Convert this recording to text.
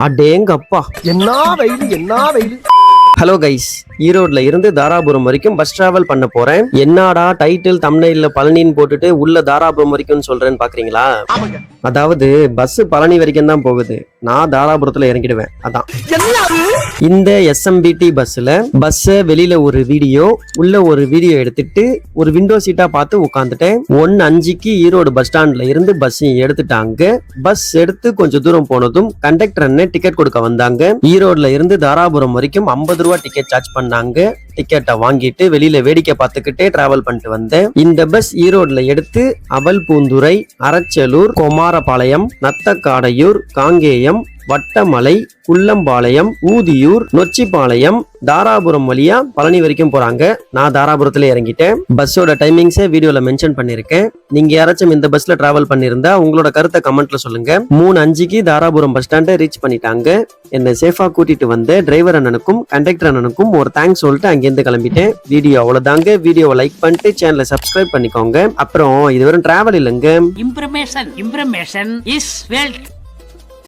அடேங்கப்பா, என்ன வெயில் என்ன வெயில். ஹலோ கைஸ், ஈரோட்ல இருந்து தாராபுரம் வரைக்கும் பஸ் டிராவல் பண்ண போறேன். என்னடா டைட்டில் தம்ப்நெயில்ல பழனின்னு போட்டுட்டு உள்ள தாராபுரம் வரைக்கும் சொல்றேன்னு பாக்குறீங்களா? அதாவது பஸ் பழனி வரைக்கும் தான் போகுது, நான் தாராபுரத்துல இறங்கிடுவேன். அதான் இந்த SMBT பஸ்ல வெளியில ஒரு வீடியோ, உள்ள ஒரு வீடியோ எடுத்துட்டு ஒரு விண்டோ சீட்டா பார்த்து உட்காந்துட்டேன். 1:05 ஈரோடு பஸ் ஸ்டாண்ட்ல இருந்து பஸ் எடுத்துட்டாங்க. பஸ் எடுத்து கொஞ்சம் தூரம் போனதும் கண்டக்டர் அண்ணன் டிக்கெட் கொடுக்க வந்தாங்க. ஈரோட்ல இருந்து தாராபுரம் வரைக்கும் 50 ரூபா டிக்கெட் சார்ஜ் பண்ணாங்க. டிக்கெட்டை வாங்கிட்டு வெளியில வேடிக்கை பார்த்துக்கிட்டே டிராவல் பண்ணிட்டு வந்தேன். இந்த பஸ் ஈரோட்ல எடுத்து அவல்பூந்துறை, அரச்சலூர், குமாரபாளையம், நத்தக்காடையூர், காங்கேயம், வட்டமலை, குள்ளம்பாளையம், ஊதியூர், நொச்சிபாளையம், தாராபுரம் வழியா பழனி வரைக்கும் போறாங்க. நான் தாராபுரத்துல இறங்கிட்டேன். பஸ்ஸோட டைமிங்ஸை வீடியோல மென்ஷன் பண்ணிருக்கேன். நீங்க யாராச்சும் இந்த பஸ்ல டிராவல் பண்ணிருந்தா உங்களோட கருத்தை கமெண்ட்ல சொல்லுங்க. 3:05 தாராபுரம் பஸ் ஸ்டாண்டை ரீச் பண்ணிட்டாங்க. என்னை சேஃபா கூட்டிட்டு வந்த டிரைவர் அண்ணனுக்கும் கண்டக்டர் அண்ணனுக்கும் ஒரு தேங்க்ஸ் சொல்லிட்டு அங்கிருந்து கிளம்பிட்டேன். வீடியோ அவ்வளவுதாங்க. வீடியோவை லைக் பண்ணிட்டு சேனலை சப்ஸ்கிரைப் பண்ணிக்கோங்க. அப்புறம் இது வெறும் டிராவல் இல்லைங்க, இம்ப்ரமேஷன் இஸ் வெல்த்.